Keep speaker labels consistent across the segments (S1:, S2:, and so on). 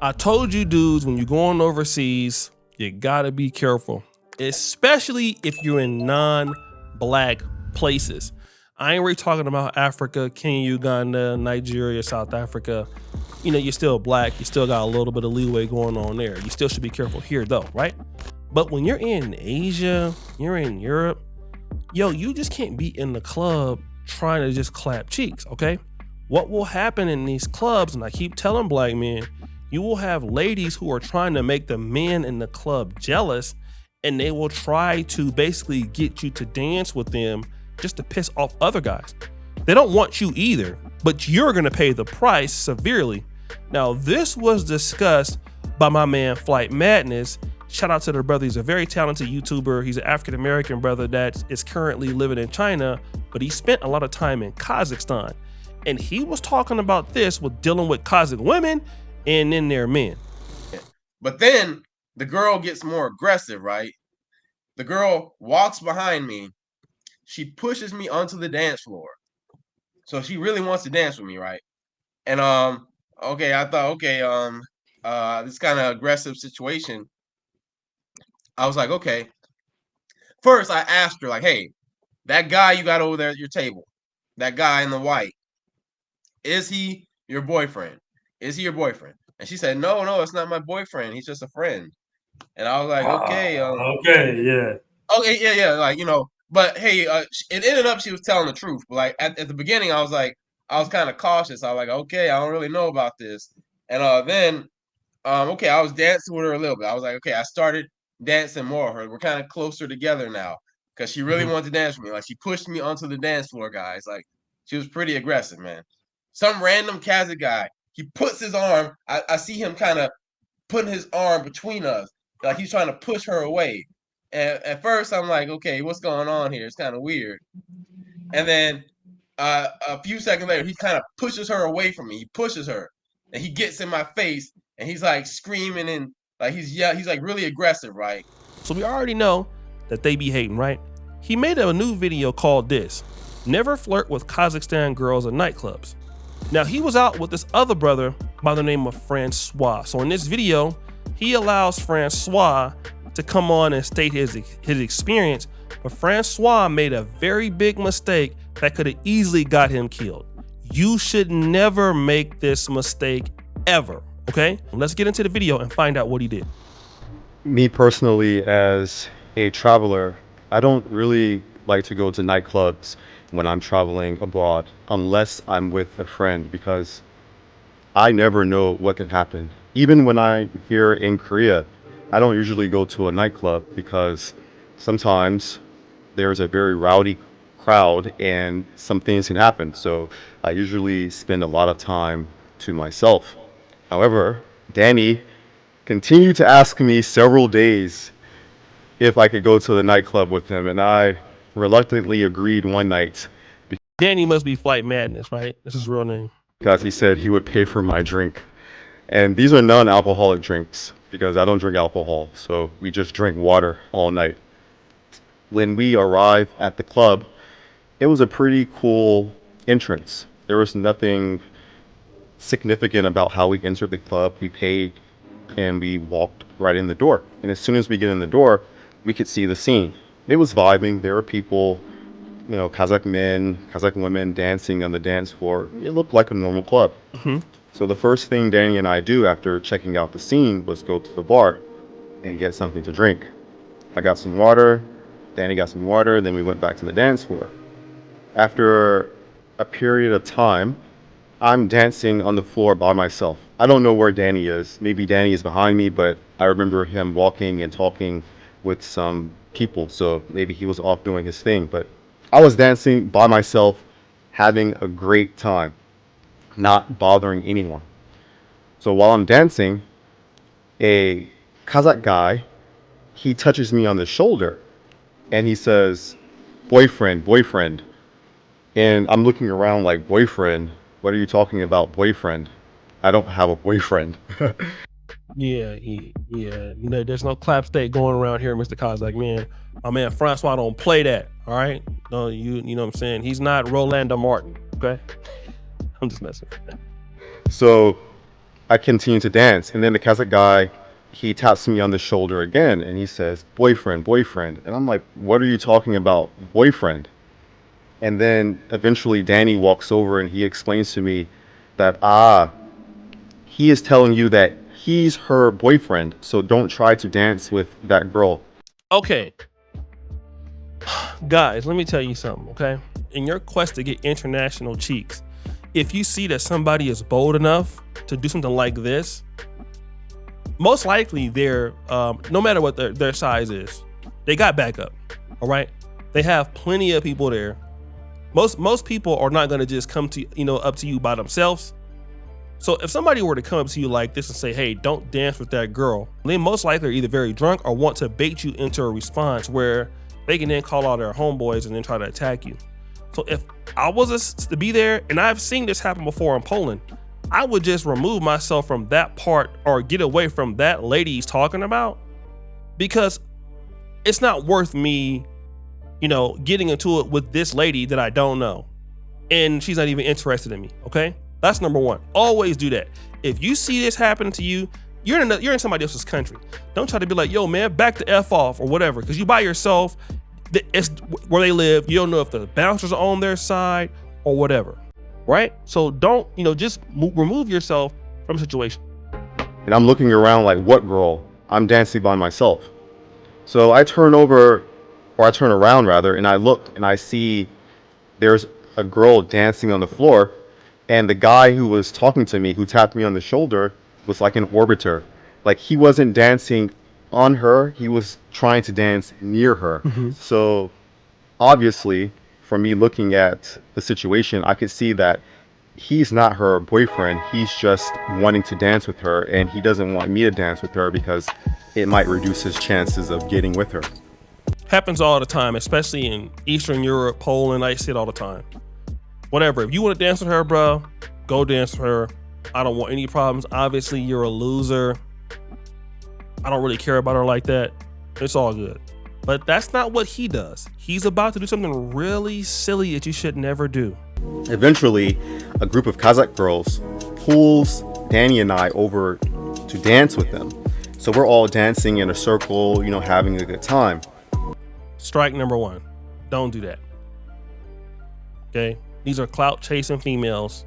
S1: I told you dudes, when you're going overseas, you gotta be careful, especially if you're in non-black places. I ain't really talking about Africa, Kenya, Uganda, Nigeria, South Africa. You know, you're still black, you still got a little bit of leeway going on there. You still should be careful here though, right? But when you're in Asia, you're in Europe, yo, you just can't be in the club trying to just clap cheeks, okay? What will happen in these clubs, and I keep telling black men, you will have ladies who are trying to make the men in the club jealous, and they will try to basically get you to dance with them just to piss off other guys. They don't want you either, but you're gonna pay the price severely. Now, this was discussed by my man Flight Madness. Shout out to the brother. He's a very talented YouTuber. He's an African-American brother that is currently living in China, but he spent a lot of time in Kazakhstan. And he was talking about this with dealing with Kazakh women and then their men.
S2: But then the girl gets more aggressive, right? The girl walks behind me. She pushes me onto the dance floor. So she really wants to dance with me, right? And okay, I thought, okay, this kind of aggressive situation. I was like, okay. First, I asked her, like, hey, that guy you got over there at your table, that guy in the white, is he your boyfriend? Is he your boyfriend? And she said, no, it's not my boyfriend. He's just a friend. And I was like, okay,
S3: Okay, yeah.
S2: okay, yeah, like, but hey, it ended up she was telling the truth. But like at the beginning, I was like, I was kind of cautious. I was like, okay, I don't really know about this. And then, okay, I was dancing with her a little bit. I was like, okay, I started dancing more with her. We're kind of closer together now because she really wanted to dance with me. Like she pushed me onto the dance floor, guys. Like she was pretty aggressive, man. Some random Kazakh guy, he puts his arm. I see him kind of putting his arm between us, like he's trying to push her away. And at first, I'm like, okay, what's going on here? It's kind of weird. And then a few seconds later, he kind of pushes her away from me. He pushes her, and he gets in my face, and he's like screaming and like he's like really aggressive, right?
S1: So we already know that they be hating, right? He made a new video called this, Never Flirt with Kazakhstan Girls at Nightclubs. Now, he was out with this other brother by the name of Francois. So in this video, he allows Francois to come on and state his experience, but Francois made a very big mistake that could have easily got him killed. You should never make this mistake ever, okay? Let's get into the video and find out what he did.
S4: Me personally, as a traveler, I don't really like to go to nightclubs when I'm traveling abroad, unless I'm with a friend, because I never know what can happen. Even when I'm here in Korea, I don't usually go to a nightclub because sometimes there's a very rowdy crowd and some things can happen. So I usually spend a lot of time to myself. However, Danny continued to ask me several days if I could go to the nightclub with him, and I reluctantly agreed one night
S1: Danny must be Flight Madness, right? This is his real name.
S4: because he said he would pay for my drink. And these are non-alcoholic drinks because I don't drink alcohol, so we just drink water all night. When we arrived at the club, it was a pretty cool entrance. There was nothing significant about how we entered the club. We paid and we walked right in the door. And as soon as we get in the door, we could see the scene. It was vibing. There were people, Kazakh men, Kazakh women dancing on the dance floor. It looked like a normal club. So the first thing Danny and I do after checking out the scene was go to the bar and get something to drink. I got some water, Danny got some water, then we went back to the dance floor. After a period of time, I'm dancing on the floor by myself. I don't know where Danny is. Maybe Danny is behind me, but I remember him walking and talking with some people, so maybe he was off doing his thing. But I was dancing by myself, having a great time, not bothering anyone. So while I'm dancing, a Kazakh guy, he touches me on the shoulder and he says, boyfriend, boyfriend. And I'm looking around like, boyfriend? What are you talking about, boyfriend? I don't have a boyfriend.
S1: Yeah. There's no clap state going around here, Mr. Kazakh, man. My man Francois don't play that, all right? No, you know what I'm saying? He's not Rolando Martin, okay? I'm just messing.
S4: So I continue to dance, and then the Kazakh guy, he taps me on the shoulder again, and he says, "Boyfriend, boyfriend," and I'm like, "What are you talking about, boyfriend?" And then eventually Danny walks over and he explains to me that he is telling you that he's her boyfriend, so don't try to dance with that girl.
S1: Okay, guys, let me tell you something, okay? In your quest to get international cheeks, if you see that somebody is bold enough to do something like this, most likely they're, no matter what their size is, they got backup, all right? They have plenty of people there. Most people are not gonna just come to, up to you by themselves. So if somebody were to come up to you like this and say, "Hey, don't dance with that girl," they most likely are either very drunk or want to bait you into a response where they can then call all their homeboys and then try to attack you. So if I was to be there, and I've seen this happen before in Poland, I would just remove myself from that part or get away from that lady he's talking about, because it's not worth me, getting into it with this lady that I don't know, and she's not even interested in me, okay? That's number one. Always do that. If you see this happening to you, you're in somebody else's country. Don't try to be like, "Yo, man, back the F off," or whatever, because you by yourself. It's where they live. You don't know if the bouncers are on their side or whatever, right? So don't, just remove yourself from a situation.
S4: And I'm looking around like, what girl? I'm dancing by myself. So I turn over, or I turn around rather, and I look and I see there's a girl dancing on the floor, and the guy who was talking to me, who tapped me on the shoulder, was like an orbiter. Like, he wasn't dancing on her, he was trying to dance near her. So obviously, from me looking at the situation, I could see that he's not her boyfriend. He's just wanting to dance with her, and he doesn't want me to dance with her because it might reduce his chances of getting with her.
S1: Happens all the time, especially in Eastern Europe, Poland. I see it all the time. Whatever. If you want to dance with her, bro, go dance with her. I don't want any problems. Obviously, you're a loser. I don't really care about her like that. It's all good. But that's not what he does. He's about to do something really silly that you should never do.
S4: Eventually, a group of Kazakh girls pulls Danny and I over to dance with them. So we're all dancing in a circle, having a good time.
S1: Strike number one. Don't do that. Okay? These are clout chasing females.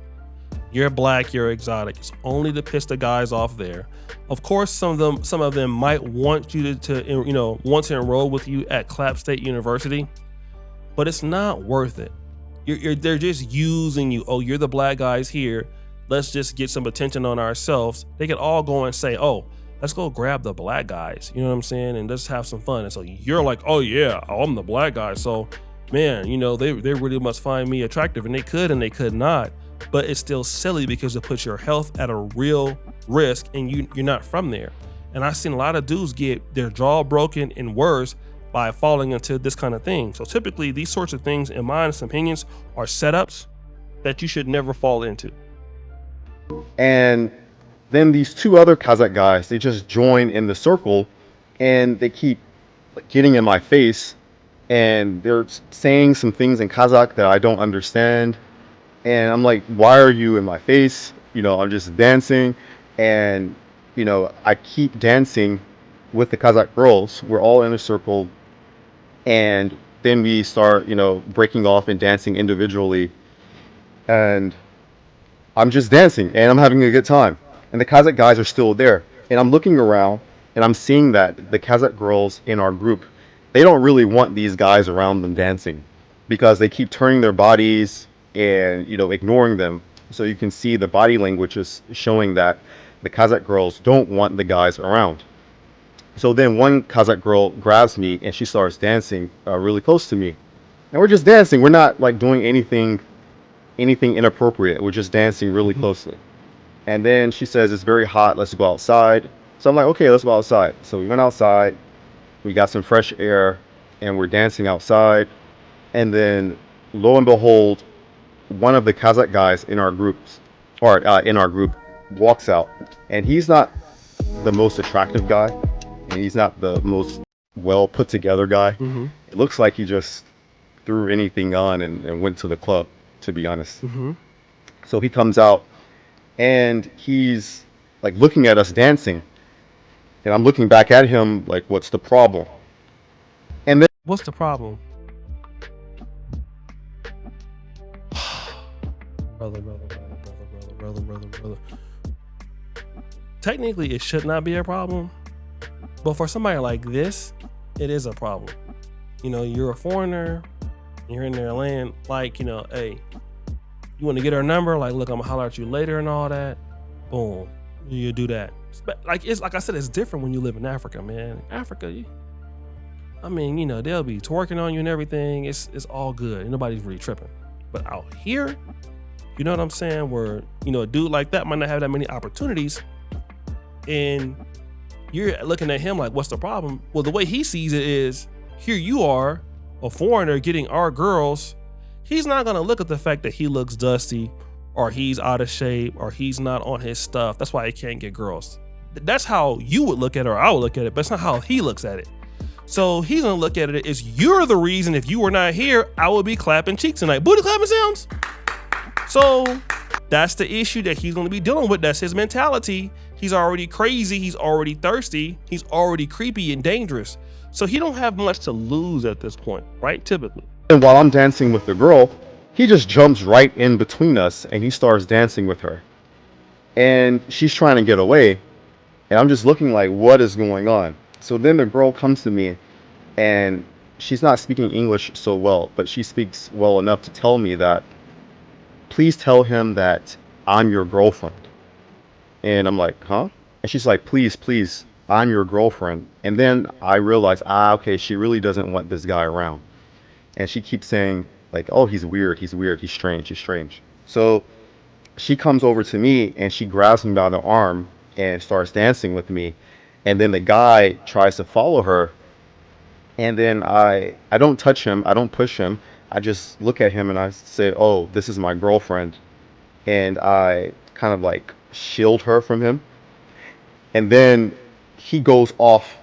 S1: You're black, you're exotic. It's only to piss the guys off there. Of course, some of them might want you to want to enroll with you at Clap State University, but it's not worth it. They're just using you. Oh, you're the black guys here. Let's just get some attention on ourselves. They could all go and say, "Oh, let's go grab the black guys." You know what I'm saying? And let's have some fun. And so you're like, "Oh yeah, I'm the black guy." So, man, they really must find me attractive, and they could and they could not. But it's still silly because it puts your health at a real risk, and you're not from there. And I've seen a lot of dudes get their jaw broken and worse by falling into this kind of thing. So typically these sorts of things, in my honest opinions, are setups that you should never fall into.
S4: And then these two other Kazakh guys, they just join in the circle, and they keep getting in my face, and they're saying some things in Kazakh that I don't understand. And I'm like, "Why are you in my face?" I'm just dancing. And, I keep dancing with the Kazakh girls. We're all in a circle. And then we start, breaking off and dancing individually. And I'm just dancing and I'm having a good time. And the Kazakh guys are still there. And I'm looking around and I'm seeing that the Kazakh girls in our group, they don't really want these guys around them dancing, because they keep turning their bodies and, ignoring them. So you can see the body language is showing that the Kazakh girls don't want the guys around. So then one Kazakh girl grabs me and she starts dancing really close to me. And we're just dancing. We're not like doing anything inappropriate. We're just dancing really closely. And then she says, "It's very hot. Let's go outside." So I'm like, "Okay, let's go outside." So we went outside. We got some fresh air and we're dancing outside. And then lo and behold, one of the Kazakh guys in our group walks out, and he's not the most attractive guy, and he's not the most well put together guy.
S1: Mm-hmm.
S4: It looks like he just threw anything on and went to the club, to be honest.
S1: Mm-hmm.
S4: So he comes out, and he's like looking at us dancing, and I'm looking back at him like, what's the problem? And then
S1: What's the problem? brother. Technically, it should not be a problem, but for somebody like this, it is a problem. You know, you're a foreigner, you're in their land, like, you know, hey, you want to get her number? Like, look, I'm gonna holler at you later and all that. Boom, you do that. Like, it's like I said, it's different when you live in Africa, man. Africa, I mean, you know, they'll be twerking on you and everything. It's all good. Nobody's really tripping. But out here, you know what I'm saying? Where, you know, a dude like that might not have that many opportunities, and you're looking at him like, what's the problem? Well, the way he sees it is, here you are, a foreigner getting our girls. He's not gonna look at the fact that he looks dusty, or he's out of shape, or he's not on his stuff. That's why he can't get girls. That's how you would look at it, or I would look at it, but it's not how he looks at it. So he's gonna look at it as, you're the reason if you were not here, I would be clapping cheeks tonight. Booty clapping sounds. So that's the issue that he's gonna be dealing with. That's his mentality. He's already crazy, he's already thirsty, he's already creepy and dangerous. So he don't have much to lose at this point, right? Typically.
S4: and while I'm dancing with the girl, he just jumps right in between us and he starts dancing with her. And she's trying to get away. And I'm just looking like, what is going on? So then the girl comes to me, and she's not speaking English so well, but she speaks well enough to tell me that, please tell him that I'm your girlfriend. And I'm like, huh? And she's like, please, I'm your girlfriend. And then I realize, okay, she really doesn't want this guy around. And she keeps saying, like, oh, he's weird, he's strange. So she comes over to me and she grabs me by the arm and starts dancing with me. And then the guy tries to follow her. And then I don't touch him, I don't push him. I just look at him and I say, oh, this is my girlfriend. And I kind of like shield her from him. And then he goes off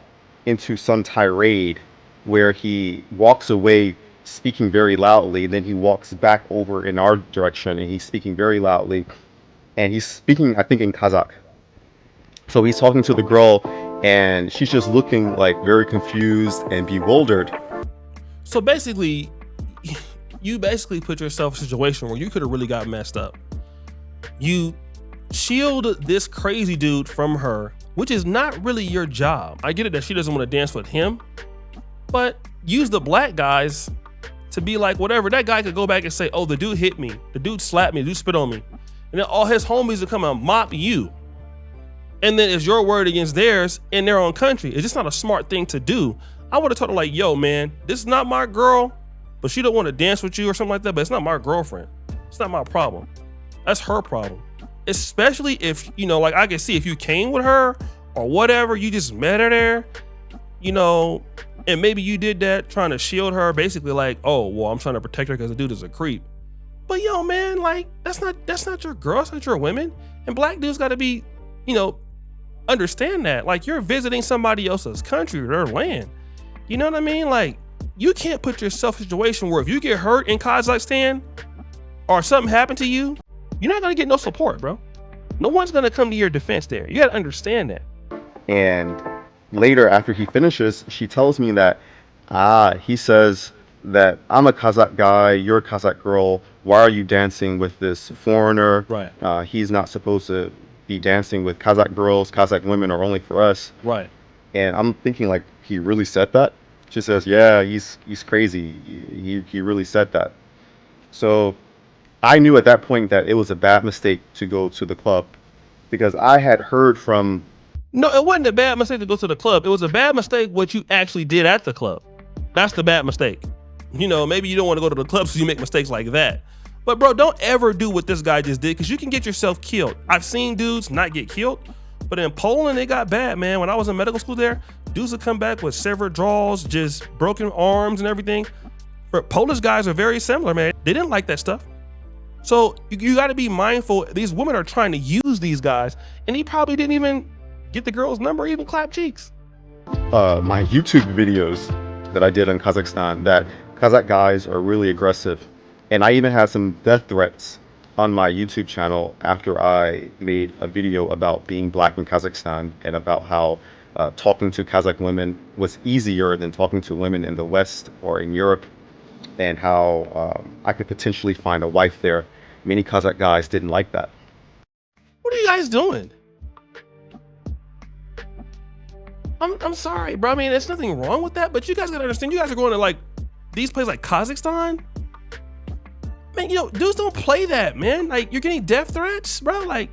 S4: into some tirade where he walks away speaking very loudly. Then he walks back over in our direction and he's speaking very loudly. And he's speaking, I think, in Kazakh. So he's talking to the girl and she's just looking like very confused and bewildered.
S1: So basically, you basically put yourself in a situation where you could have really got messed up. You shield this crazy dude from her, which is not really your job. I get it that she doesn't want to dance with him, but use the black guys to be like, whatever. That guy could go back and say, oh, the dude hit me, the dude slapped me, the dude spit on me. And then all his homies will come and mop you. And then it's your word against theirs in their own country. It's just not a smart thing to do. I would have told her like, yo, man, this is not my girl, but she don't want to dance with you or something like that, but it's not my girlfriend. It's not my problem. That's her problem. Especially if, you know, like I can see if you came with her or whatever, you just met her there, you know, and maybe you did that trying to shield her, basically like, oh, well, I'm trying to protect her because the dude is a creep. But yo, man, like that's not your girl, it's not your women. And black dudes gotta be, you know, understand that. Like, you're visiting somebody else's country or their land. You know what I mean? Like, you can't put yourself in a situation where if you get hurt in Kazakhstan or something happened to you, you're not gonna get no support, bro. No one's gonna come to your defense there. You gotta understand that.
S4: And later, after he finishes, she tells me that, he says that I'm a Kazakh guy, you're a Kazakh girl. Why are you dancing with this foreigner?
S1: Right.
S4: He's not supposed to be dancing with Kazakh girls. Kazakh women are only for us.
S1: Right.
S4: And I'm thinking, like, he really said that? She says, yeah, he's crazy. He really said that. So I knew at that point that it was a bad mistake to go to the club, because I had heard from...
S1: No, it wasn't a bad mistake to go to the club. It was a bad mistake what you actually did at the club. That's the bad mistake. You know, maybe you don't want to go to the club so you make mistakes like that. But bro, don't ever do what this guy just did, because you can get yourself killed. I've seen dudes not get killed, but in Poland, it got bad, man. When I was in medical school there, dudes would come back with severed jaws, just broken arms and everything. But Polish guys are very similar, man. They didn't like that stuff. So you got to be mindful. These women are trying to use these guys, and he probably didn't even get the girl's number, even clap cheeks.
S4: My YouTube videos that I did in Kazakhstan, that Kazakh guys are really aggressive. And I even had some death threats on my YouTube channel after I made a video about being black in Kazakhstan and about how talking to Kazakh women was easier than talking to women in the West or in Europe, and how I could potentially find a wife there. Many Kazakh guys didn't like that.
S1: What are you guys doing? I'm sorry, bro. I mean, there's nothing wrong with that, but you guys gotta understand, you guys are going to like these places like Kazakhstan. Man, you know, dudes don't play that, man. Like, you're getting death threats, bro. Like,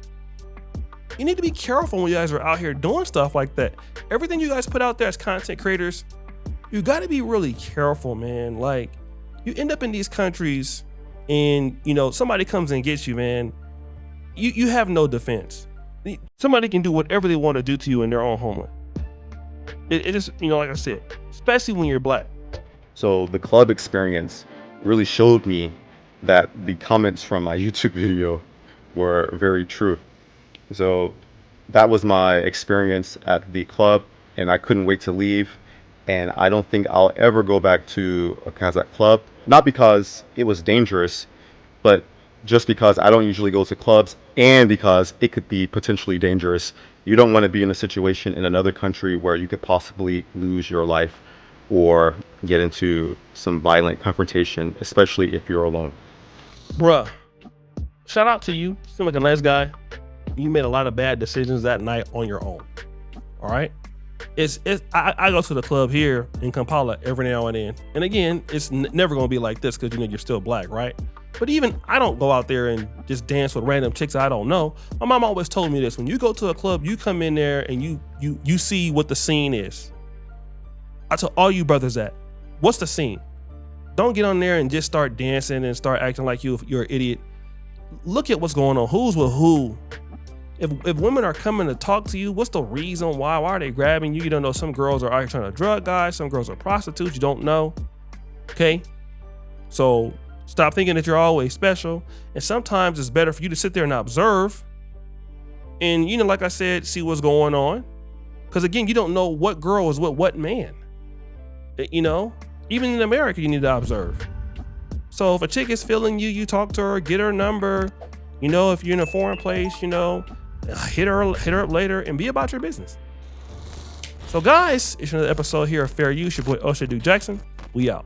S1: you need to be careful when you guys are out here doing stuff like that. Everything you guys put out there as content creators, you got to be really careful, man. Like, you end up in these countries and, you know, somebody comes and gets you, man. You have no defense. Somebody can do whatever they want to do to you in their own homeland. It just, you know, like I said, especially when you're black.
S4: So the club experience really showed me that the comments from my YouTube video were very true. So that was my experience at the club, and I couldn't wait to leave. And I don't think I'll ever go back to a Kazakh club, not because it was dangerous, but just because I don't usually go to clubs, and because it could be potentially dangerous. You don't want to be in a situation in another country where you could possibly lose your life or get into some violent confrontation, especially if you're alone.
S1: Bruh, shout out to you. You seem like a nice guy. You made a lot of bad decisions that night on your own. All right. I go to the club here in Kampala every now and then. And again, it's never going to be like this because, you know, you're still black, right? But even I don't go out there and just dance with random chicks I don't know. My mom always told me this: when you go to a club, you come in there and you see what the scene is. I tell all you brothers that. What's the scene? Don't get on there and just start dancing and start acting like you're an idiot. Look at what's going on. Who's with who? If women are coming to talk to you, what's the reason why? Why are they grabbing you? You don't know. Some girls are out here trying to drug guys. Some girls are prostitutes. You don't know. Okay? So stop thinking that you're always special. And sometimes it's better for you to sit there and observe. And, you know, like I said, see what's going on. Because again, you don't know what girl is with what man. You know? Even in America, you need to observe. So if a chick is feeling you, you talk to her, get her number. You know, if you're in a foreign place, you know, hit her up later and be about your business. So guys, it's another episode here of Fair Use. Your boy Osha Duke Jackson. We out.